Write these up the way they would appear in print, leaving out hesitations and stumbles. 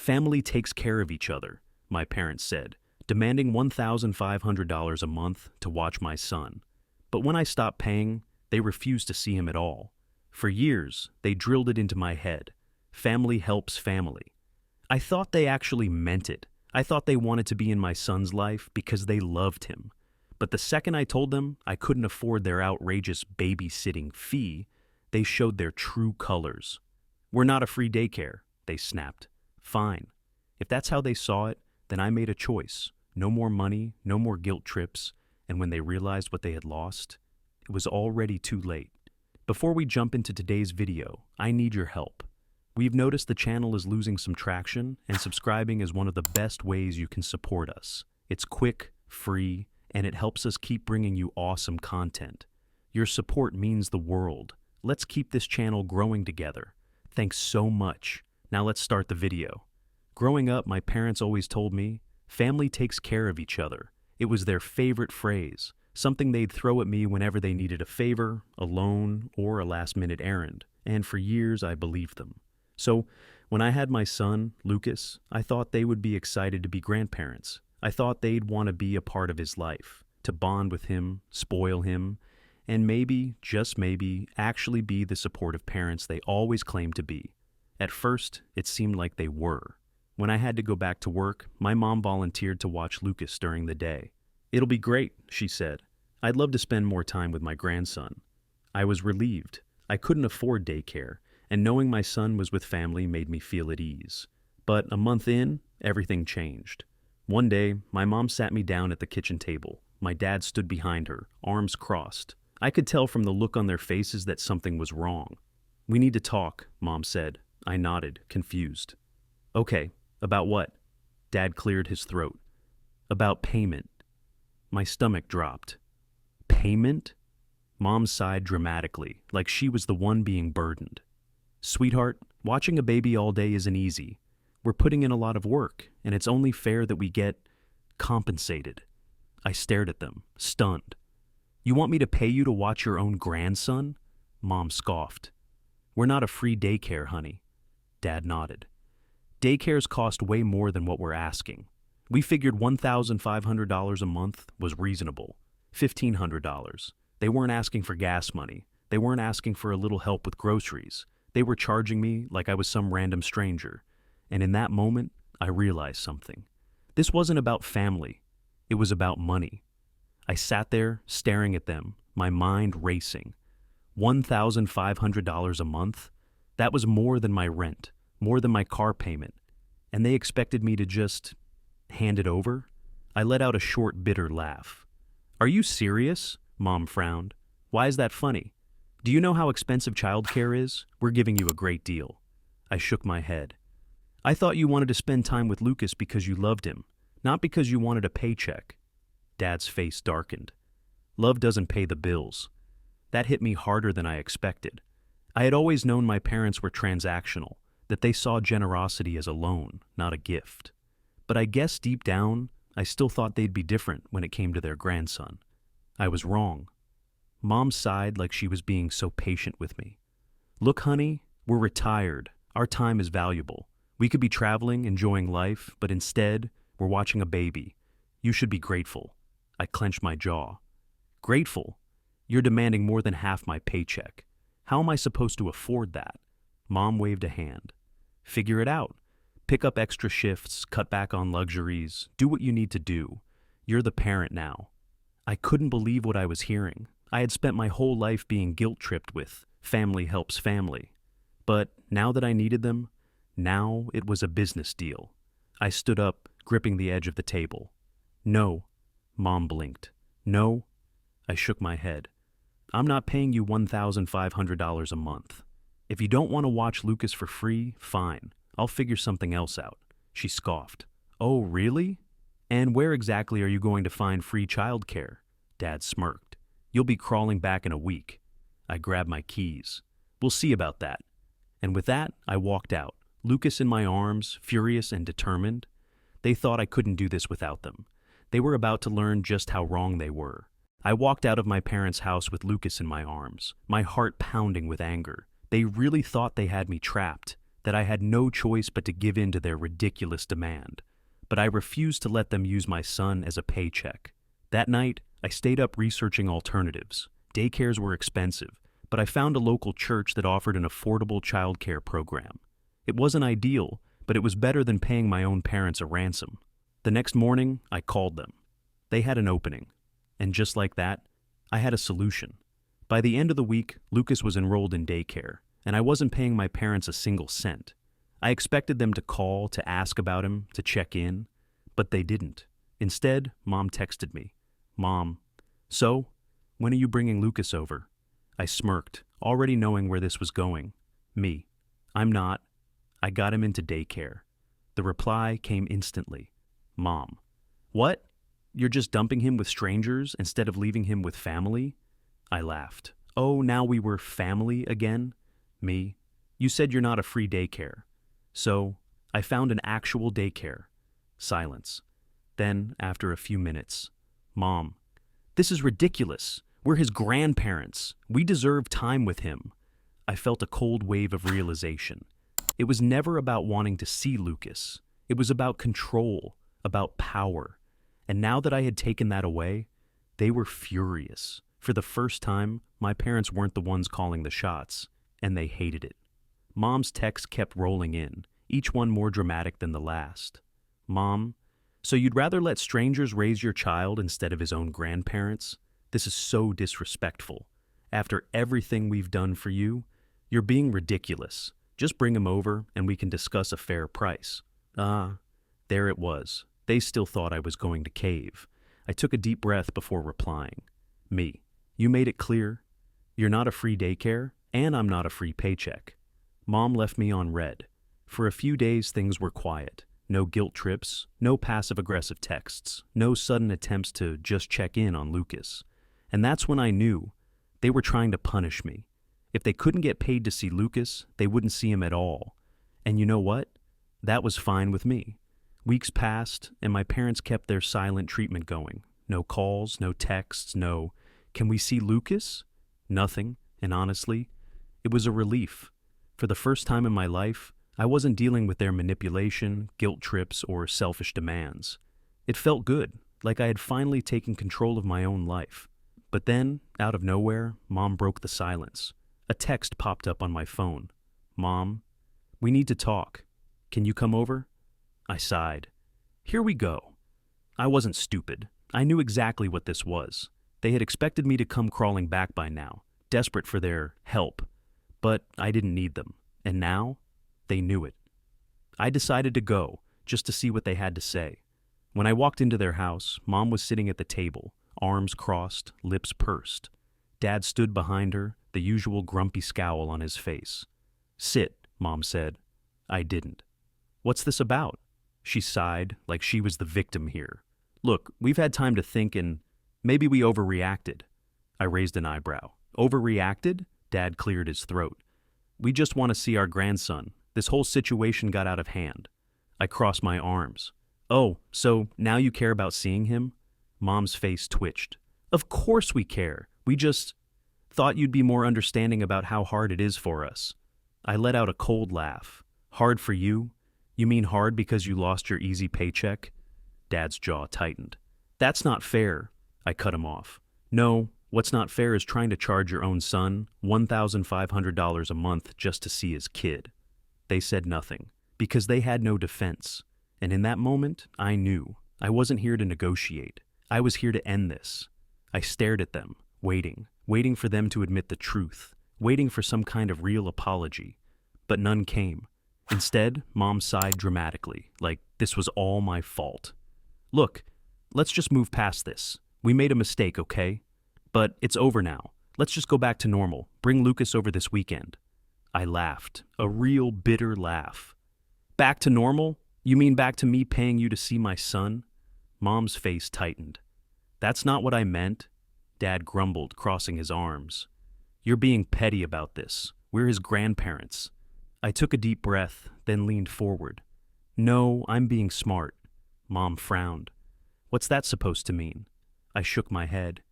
Family takes care of each other, my parents said, demanding $1,500 a month to watch my son. But when I stopped paying, they refused to see him at all. For years, they drilled it into my head. Family helps family. I thought they actually meant it. I thought they wanted to be in my son's life because they loved him. But the second I told them I couldn't afford their outrageous babysitting fee, they showed their true colors. "We're not a free daycare," they snapped. Fine. If that's how they saw it, then I made a choice. No more money, no more guilt trips, and when they realized what they had lost, it was already too late. Before we jump into today's video, I need your help. We've noticed the channel is losing some traction, and subscribing is one of the best ways you can support us. It's quick, free, and it helps us keep bringing you awesome content. Your support means the world. Let's keep this channel growing together. Thanks so much. Now let's start the video. Growing up, my parents always told me, family takes care of each other. It was their favorite phrase, something they'd throw at me whenever they needed a favor, a loan, or a last-minute errand. And for years, I believed them. So, when I had my son, Lucas, I thought they would be excited to be grandparents. I thought they'd want to be a part of his life, to bond with him, spoil him, and maybe, just maybe, actually be the supportive parents they always claimed to be. At first, it seemed like they were. When I had to go back to work, my mom volunteered to watch Lucas during the day. "It'll be great," she said. "I'd love to spend more time with my grandson." I was relieved. I couldn't afford daycare, and knowing my son was with family made me feel at ease. But a month in, everything changed. One day, my mom sat me down at the kitchen table. My dad stood behind her, arms crossed. I could tell from the look on their faces that something was wrong. "We need to talk," Mom said. I nodded, confused. "Okay, about what?" Dad cleared his throat. "About payment." My stomach dropped. "Payment?" Mom sighed dramatically, like she was the one being burdened. "Sweetheart, watching a baby all day isn't easy. We're putting in a lot of work, and it's only fair that we get compensated." I stared at them, stunned. "You want me to pay you to watch your own grandson?" Mom scoffed. "We're not a free daycare, honey." Dad nodded. "Daycares cost way more than what we're asking. We figured $1,500 a month was reasonable. $1,500. They weren't asking for gas money. They weren't asking for a little help with groceries. They were charging me like I was some random stranger. And in that moment, I realized something. This wasn't about family. It was about money. I sat there, staring at them, my mind racing. $1,500 a month? That was more than my rent, more than my car payment. And they expected me to just hand it over? I let out a short, bitter laugh. "Are you serious?" Mom frowned. "Why is that funny? Do you know how expensive childcare is? We're giving you a great deal." I shook my head. "I thought you wanted to spend time with Lucas because you loved him, not because you wanted a paycheck." Dad's face darkened. "Love doesn't pay the bills." That hit me harder than I expected. I had always known my parents were transactional, that they saw generosity as a loan, not a gift. But I guess deep down, I still thought they'd be different when it came to their grandson. I was wrong. Mom sighed like she was being so patient with me. "Look, honey, we're retired. Our time is valuable. We could be traveling, enjoying life, but instead, we're watching a baby. You should be grateful." I clenched my jaw. "Grateful? You're demanding more than half my paycheck. How am I supposed to afford that?" Mom waved a hand. "Figure it out. Pick up extra shifts, cut back on luxuries, do what you need to do. You're the parent now." I couldn't believe what I was hearing. I had spent my whole life being guilt-tripped with family helps family. But now that I needed them, now it was a business deal. I stood up, gripping the edge of the table. "No." Mom blinked. "No." I shook my head. "I'm not paying you $1,500 a month. If you don't want to watch Lucas for free, fine. I'll figure something else out." She scoffed. "Oh, really? And where exactly are you going to find free childcare?" Dad smirked. "You'll be crawling back in a week." I grabbed my keys. "We'll see about that." And with that, I walked out, Lucas in my arms, furious and determined. They thought I couldn't do this without them. They were about to learn just how wrong they were. I walked out of my parents' house with Lucas in my arms, my heart pounding with anger. They really thought they had me trapped. that I had no choice but to give in to their ridiculous demand. But I refused to let them use my son as a paycheck. That night, I stayed up researching alternatives. Daycares were expensive, but I found a local church that offered an affordable childcare program. It wasn't ideal, but it was better than paying my own parents a ransom. The next morning, I called them. They had an opening. And just like that, I had a solution. By the end of the week, Lucas was enrolled in daycare, and I wasn't paying my parents a single cent. I expected them to call, to ask about him, to check in, but they didn't. Instead, Mom texted me. "Mom, so, when are you bringing Lucas over?" I smirked, already knowing where this was going. Me. "I'm not. I got him into daycare." The reply came instantly. "Mom. What? You're just dumping him with strangers instead of leaving him with family?" I laughed. "Oh, now we were family again?" Me. "You said you're not a free daycare." "So, I found an actual daycare." Silence. Then, after a few minutes, "Mom, this is ridiculous. We're his grandparents. We deserve time with him." I felt a cold wave of realization. It was never about wanting to see Lucas. It was about control, about power. And now that I had taken that away, they were furious. For the first time, my parents weren't the ones calling the shots, and they hated it. Mom's texts kept rolling in, each one more dramatic than the last. "Mom, so you'd rather let strangers raise your child instead of his own grandparents? This is so disrespectful. After everything we've done for you, you're being ridiculous. Just bring him over and we can discuss a fair price." There it was. They still thought I was going to cave. I took a deep breath before replying. Me. "You made it clear. You're not a free daycare, and I'm not a free paycheck." Mom left me on red. For a few days, things were quiet. No guilt trips, no passive-aggressive texts, no sudden attempts to just check in on Lucas. And that's when I knew they were trying to punish me. If they couldn't get paid to see Lucas, they wouldn't see him at all. And you know what? That was fine with me. Weeks passed, and my parents kept their silent treatment going. No calls, no texts, no, "Can we see Lucas?" Nothing, and honestly, it was a relief. For the first time in my life, I wasn't dealing with their manipulation, guilt trips, or selfish demands. It felt good, like I had finally taken control of my own life. But then, out of nowhere, Mom broke the silence. A text popped up on my phone. "Mom, we need to talk. Can you come over?" I sighed. Here we go. I wasn't stupid. I knew exactly what this was. They had expected me to come crawling back by now, desperate for their help. But I didn't need them. And now, they knew it. I decided to go, just to see what they had to say. When I walked into their house, Mom was sitting at the table, arms crossed, lips pursed. Dad stood behind her, the usual grumpy scowl on his face. "Sit," Mom said. I didn't. "What's this about?" She sighed, like she was the victim here. "Look, we've had time to think and maybe we overreacted." I raised an eyebrow. "Overreacted?" Dad cleared his throat. "We just want to see our grandson. This whole situation got out of hand." I crossed my arms. "Oh, so now you care about seeing him?" Mom's face twitched. "Of course we care. We just thought you'd be more understanding about how hard it is for us." I let out a cold laugh. "Hard for you? You mean hard because you lost your easy paycheck?" Dad's jaw tightened. "That's not fair." I cut him off. "No, what's not fair is trying to charge your own son $1,500 a month just to see his kid." They said nothing, because they had no defense. And in that moment, I knew. I wasn't here to negotiate. I was here to end this. I stared at them, waiting for them to admit the truth, waiting for some kind of real apology. But none came. Instead, Mom sighed dramatically, like this was all my fault. "Look, let's just move past this. We made a mistake, okay? But it's over now. Let's just go back to normal. Bring Lucas over this weekend." I laughed, a real bitter laugh. "Back to normal? You mean back to me paying you to see my son?" Mom's face tightened. "That's not what I meant." Dad grumbled, crossing his arms. "You're being petty about this. We're his grandparents." I took a deep breath, then leaned forward. "No, I'm being smart." Mom frowned. "What's that supposed to mean?" I shook my head.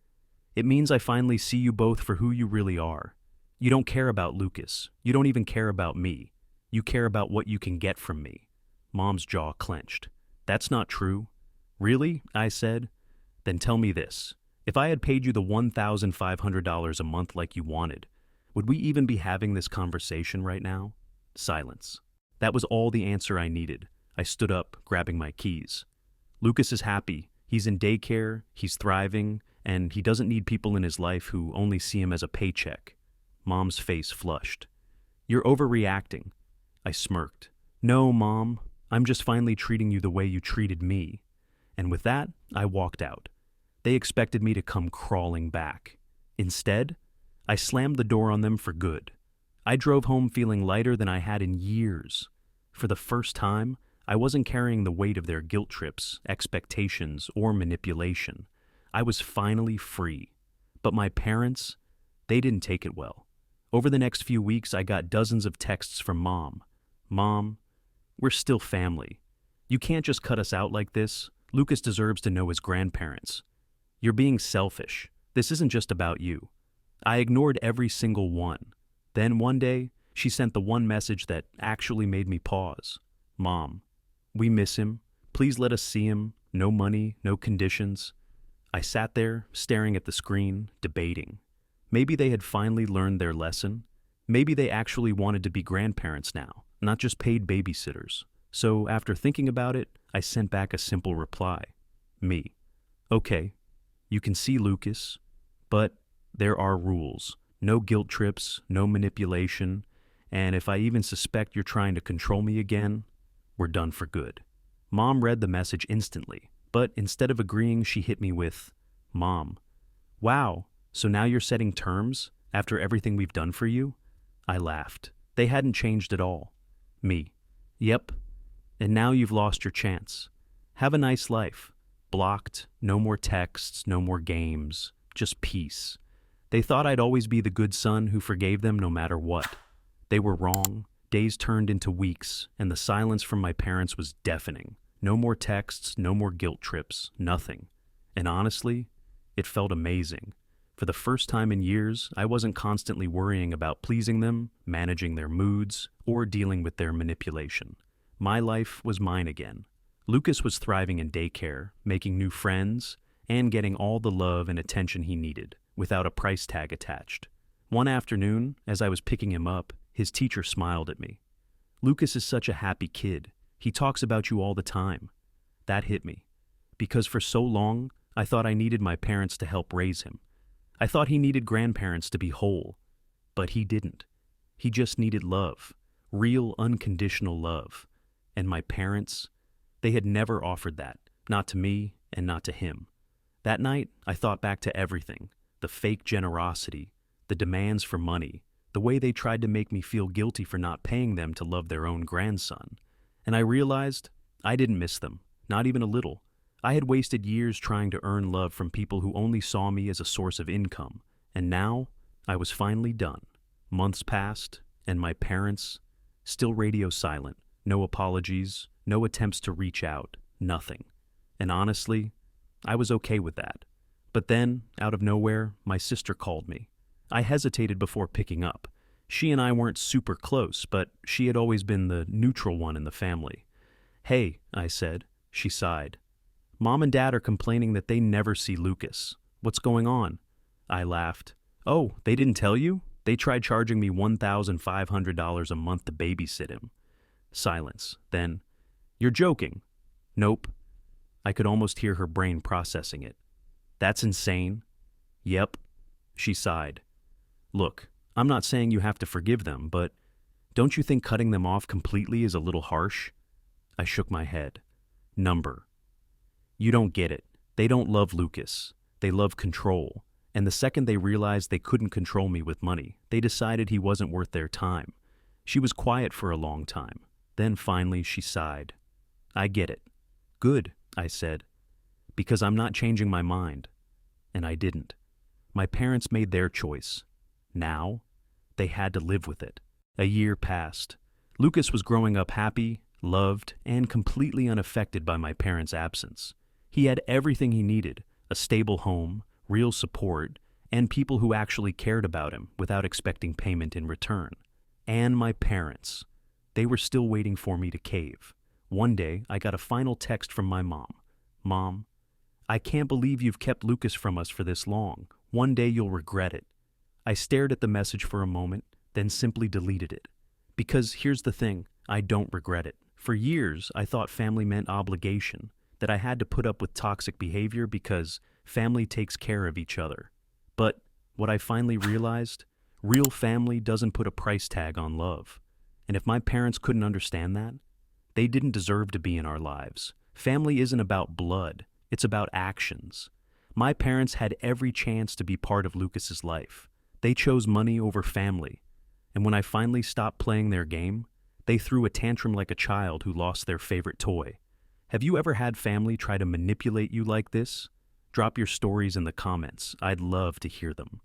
"It means I finally see you both for who you really are. You don't care about Lucas. You don't even care about me. You care about what you can get from me. Mom's jaw clenched. That's not true. Really? I said. Then tell me this. If I had paid you the $1,500 a month like you wanted, would we even be having this conversation right now? Silence. That was all the answer I needed. I stood up, grabbing my keys. Lucas is happy. He's in daycare, he's thriving, and he doesn't need people in his life who only see him as a paycheck. Mom's face flushed. You're overreacting. I smirked. No, Mom. I'm just finally treating you the way you treated me. And with that, I walked out. They expected me to come crawling back. Instead, I slammed the door on them for good. I drove home feeling lighter than I had in years. For the first time, I wasn't carrying the weight of their guilt trips, expectations, or manipulation. I was finally free. But my parents, they didn't take it well. Over the next few weeks, I got dozens of texts from Mom. Mom, we're still family. You can't just cut us out like this. Lucas deserves to know his grandparents. You're being selfish. This isn't just about you. I ignored every single one. Then one day, she sent the one message that actually made me pause. Mom, we miss him. Please let us see him. No money, no conditions. I sat there, staring at the screen, debating. Maybe they had finally learned their lesson. Maybe they actually wanted to be grandparents now, not just paid babysitters. So after thinking about it, I sent back a simple reply. Me. Okay, you can see Lucas, but there are rules. No guilt trips, no manipulation, and if I even suspect you're trying to control me again, we're done for good. Mom read the message instantly, but instead of agreeing, she hit me with, Mom, wow, so now you're setting terms after everything we've done for you? I laughed. They hadn't changed at all. Me. Yep. And now you've lost your chance. Have a nice life. Blocked, no more texts, no more games, just peace. They thought I'd always be the good son who forgave them no matter what. They were wrong. Days turned into weeks, and the silence from my parents was deafening. No more texts, no more guilt trips, nothing. And honestly, it felt amazing. For the first time in years, I wasn't constantly worrying about pleasing them, managing their moods, or dealing with their manipulation. My life was mine again. Lucas was thriving in daycare, making new friends, and getting all the love and attention he needed, without a price tag attached. One afternoon, as I was picking him up, his teacher smiled at me. Lucas is such a happy kid. He talks about you all the time. That hit me, because for so long, I thought I needed my parents to help raise him. I thought he needed grandparents to be whole, but he didn't. He just needed love, real unconditional love. And my parents, they had never offered that, not to me and not to him. That night, I thought back to everything, the fake generosity, the demands for money, the way they tried to make me feel guilty for not paying them to love their own grandson. And I realized I didn't miss them, not even a little. I had wasted years trying to earn love from people who only saw me as a source of income, and now I was finally done. Months passed, and my parents, still radio silent, no apologies, no attempts to reach out, nothing. And honestly, I was okay with that. But then, out of nowhere, my sister called me. I hesitated before picking up. She and I weren't super close, but she had always been the neutral one in the family. Hey, I said. She sighed. Mom and Dad are complaining that they never see Lucas. What's going on? I laughed. Oh, they didn't tell you? They tried charging me $1,500 a month to babysit him. Silence. Then, you're joking. Nope. I could almost hear her brain processing it. That's insane. Yep. She sighed. Look, I'm not saying you have to forgive them, but don't you think cutting them off completely is a little harsh? I shook my head. Number. You don't get it. They don't love Lucas. They love control. And the second they realized they couldn't control me with money, they decided he wasn't worth their time. She was quiet for a long time. Then finally she sighed. I get it. Good, I said. Because I'm not changing my mind. And I didn't. My parents made their choice. Now, they had to live with it. A year passed. Lucas was growing up happy, loved, and completely unaffected by my parents' absence. He had everything he needed, a stable home, real support, and people who actually cared about him without expecting payment in return. And my parents. They were still waiting for me to cave. One day, I got a final text from my mom. Mom, I can't believe you've kept Lucas from us for this long. One day you'll regret it. I stared at the message for a moment, then simply deleted it. Because here's the thing, I don't regret it. For years, I thought family meant obligation, that I had to put up with toxic behavior because family takes care of each other. But what I finally realized, real family doesn't put a price tag on love. And if my parents couldn't understand that, they didn't deserve to be in our lives. Family isn't about blood, it's about actions. My parents had every chance to be part of Lucas's life. They chose money over family. And when I finally stopped playing their game, they threw a tantrum like a child who lost their favorite toy. Have you ever had family try to manipulate you like this? Drop your stories in the comments. I'd love to hear them.